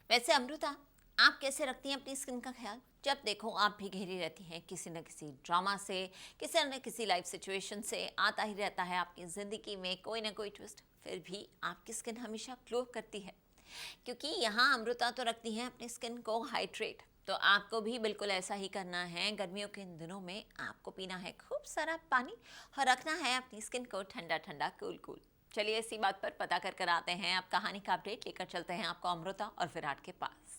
वैसे अमृता, आप कैसे रखती हैं अपनी स्किन का ख्याल? जब देखो आप भी घिरी रहती हैं किसी न किसी ड्रामा से, किसी न किसी लाइफ सिचुएशन से। आता ही रहता है आपकी ज़िंदगी में कोई ना कोई ट्विस्ट, फिर भी आपकी स्किन हमेशा ग्लो करती है। क्योंकि यहाँ अमृता तो रखती हैं अपनी स्किन को हाइड्रेट, तो आपको भी बिल्कुल ऐसा ही करना है। गर्मियों के इन दिनों में आपको पीना है खूब सारा पानी और रखना है अपनी स्किन को ठंडा ठंडा, कूल कूल। चलिए इसी बात पर पता कर आते हैं। आप कहानी का अपडेट लेकर चलते हैं आपको अमृता और विराट के पास।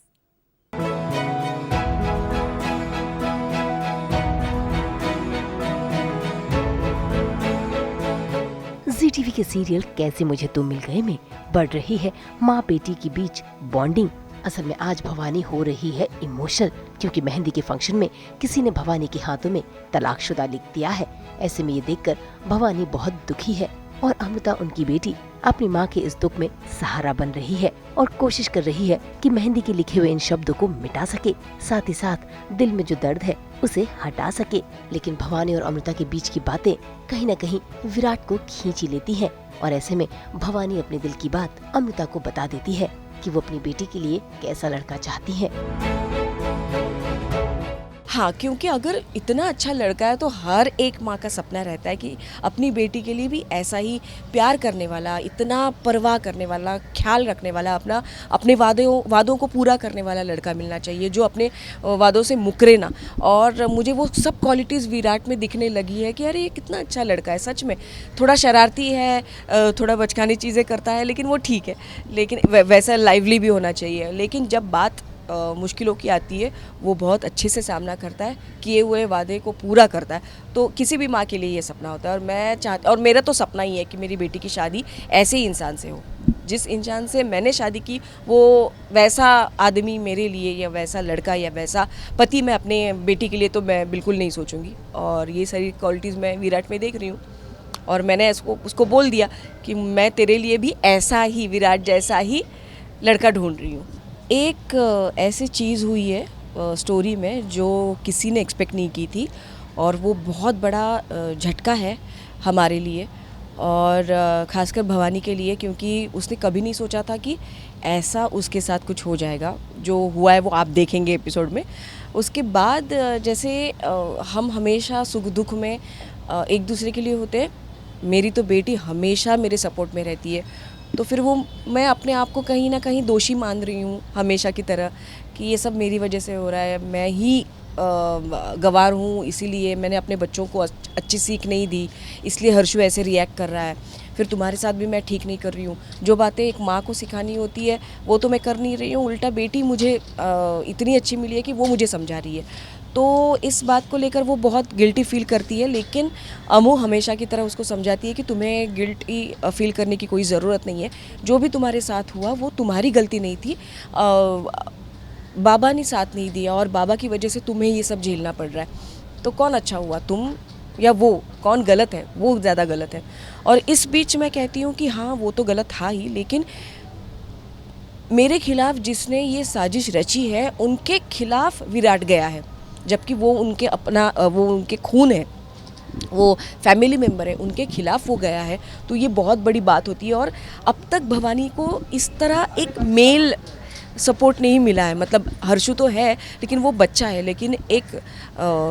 जी टीवी के सीरियल कैसे मुझे तुम मिल गए में बढ़ रही है माँ बेटी के बीच बॉन्डिंग। असल में आज भवानी हो रही है इमोशनल, क्योंकि मेहंदी के फंक्शन में किसी ने भवानी के हाथों में तलाकशुदा लिख दिया है। ऐसे में ये देखकर भवानी बहुत दुखी है और अमृता उनकी बेटी अपनी माँ के इस दुख में सहारा बन रही है और कोशिश कर रही है कि मेहंदी के लिखे हुए इन शब्दों को मिटा सके, साथ ही साथ दिल में जो दर्द है उसे हटा सके। लेकिन भवानी और अमृता के बीच की बातें कहीं न कहीं विराट को खींच ही लेती हैं और ऐसे में भवानी अपने दिल की बात अमृता को बता देती है कि वो अपनी बेटी के लिए कैसा लड़का चाहती है। हाँ, क्योंकि अगर इतना अच्छा लड़का है तो हर एक माँ का सपना रहता है कि अपनी बेटी के लिए भी ऐसा ही प्यार करने वाला, इतना परवाह करने वाला, ख्याल रखने वाला, अपने वादों को पूरा करने वाला लड़का मिलना चाहिए, जो अपने वादों से मुकरे ना। और मुझे वो सब क्वालिटीज़ विराट में दिखने लगी है कि अरे ये कितना अच्छा लड़का है सच में। थोड़ा शरारती है, थोड़ा बचकानी चीज़ें करता है, लेकिन वो ठीक है, लेकिन वैसा लाइवली भी होना चाहिए। लेकिन जब बात मुश्किलों की आती है, वो बहुत अच्छे से सामना करता है, किए हुए वादे को पूरा करता है। तो किसी भी माँ के लिए ये सपना होता है और मेरा तो सपना ही है कि मेरी बेटी की शादी ऐसे ही इंसान से हो। जिस इंसान से मैंने शादी की वो वैसा आदमी मेरे लिए, या वैसा लड़का या वैसा पति मैं अपने बेटी के लिए तो मैं बिल्कुल नहीं सोचूंगी। और ये सारी क्वालिटीज़ मैं विराट में देख रही हूँ और मैंने उसको बोल दिया कि मैं तेरे लिए भी ऐसा ही, विराट जैसा ही लड़का ढूंढ रही हूँ। एक ऐसी चीज़ हुई है स्टोरी में जो किसी ने एक्सपेक्ट नहीं की थी और वो बहुत बड़ा झटका है हमारे लिए और ख़ासकर भवानी के लिए, क्योंकि उसने कभी नहीं सोचा था कि ऐसा उसके साथ कुछ हो जाएगा। जो हुआ है वो आप देखेंगे एपिसोड में। उसके बाद जैसे हम हमेशा सुख दुख में एक दूसरे के लिए होते हैं, मेरी तो बेटी हमेशा मेरे सपोर्ट में रहती है। तो फिर वो मैं अपने आप को कहीं ना कहीं दोषी मान रही हूँ हमेशा की तरह कि ये सब मेरी वजह से हो रहा है, मैं ही गवार हूँ, इसीलिए मैंने अपने बच्चों को अच्छी सीख नहीं दी, इसलिए हर्षु ऐसे रिएक्ट कर रहा है। फिर तुम्हारे साथ भी मैं ठीक नहीं कर रही हूँ। जो बातें एक माँ को सिखानी होती है वो तो मैं कर नहीं रही हूँ, उल्टा बेटी मुझे इतनी अच्छी मिली है कि वो मुझे समझा रही है। तो इस बात को लेकर वो बहुत गिल्टी फील करती है, लेकिन अमू हमेशा की तरह उसको समझाती है कि तुम्हें गिल्टी फील करने की कोई ज़रूरत नहीं है। जो भी तुम्हारे साथ हुआ वो तुम्हारी गलती नहीं थी, बाबा ने साथ नहीं दिया और बाबा की वजह से तुम्हें ये सब झेलना पड़ रहा है। तो कौन अच्छा हुआ, तुम या वो? कौन गलत है? वो ज़्यादा गलत है। और इस बीच मैं कहती हूँ कि हाँ वो तो गलत था ही, लेकिन मेरे खिलाफ जिसने ये साजिश रची है उनके खिलाफ विराट गया है, जबकि वो उनके खून है, वो फैमिली मेम्बर है, उनके खिलाफ वो गया है। तो ये बहुत बड़ी बात होती है। और अब तक भवानी को इस तरह एक मेल सपोर्ट नहीं मिला है। मतलब हर्षु तो है लेकिन वो बच्चा है, लेकिन एक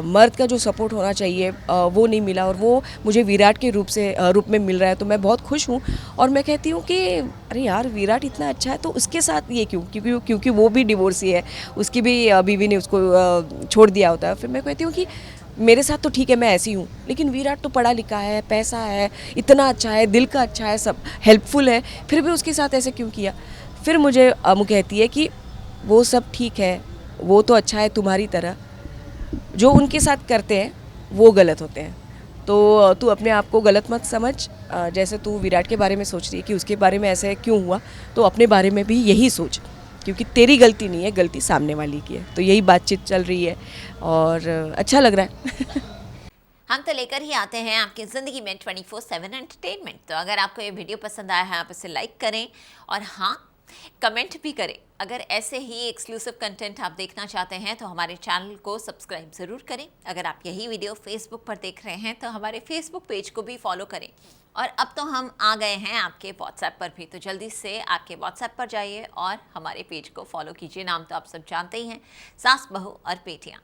मर्द का जो सपोर्ट होना चाहिए वो नहीं मिला, और वो मुझे विराट के रूप में मिल रहा है। तो मैं बहुत खुश हूँ और मैं कहती हूँ कि अरे यार विराट इतना अच्छा है तो उसके साथ ये क्यों? क्योंकि वो भी डिवोर्सी है, उसकी भी बीवी ने उसको छोड़ दिया होता है। फिर मैं कहती हूँ कि मेरे साथ तो ठीक है, मैं ऐसी हूँ, लेकिन विराट तो पढ़ा लिखा है, पैसा है, इतना अच्छा है, दिल का अच्छा है, सब हेल्पफुल है, फिर भी उसके साथ ऐसे क्यों किया? फिर मुझे अमू कहती है कि वो सब ठीक है, वो तो अच्छा है तुम्हारी तरह, जो उनके साथ करते हैं वो गलत होते हैं। तो तू अपने आप को गलत मत समझ। जैसे तू विराट के बारे में सोच रही है कि उसके बारे में ऐसे क्यों हुआ, तो अपने बारे में भी यही सोच, क्योंकि तेरी गलती नहीं है, गलती सामने वाली की है। तो यही बातचीत चल रही है और अच्छा लग रहा है। हम तो लेकर ही आते हैं आपकी ज़िंदगी में 24/7 एंटरटेनमेंट। तो अगर आपको ये वीडियो पसंद आया है आप इसे लाइक करें और हाँ, कमेंट भी करें। अगर ऐसे ही एक्सक्लूसिव कंटेंट आप देखना चाहते हैं तो हमारे चैनल को सब्सक्राइब ज़रूर करें। अगर आप यही वीडियो फेसबुक पर देख रहे हैं तो हमारे फेसबुक पेज को भी फॉलो करें और अब तो हम आ गए हैं आपके व्हाट्सएप पर भी, तो जल्दी से आपके व्हाट्सएप पर जाइए और हमारे पेज को फॉलो कीजिए। नाम तो आप सब जानते ही हैं, सास बहू और बेटियां।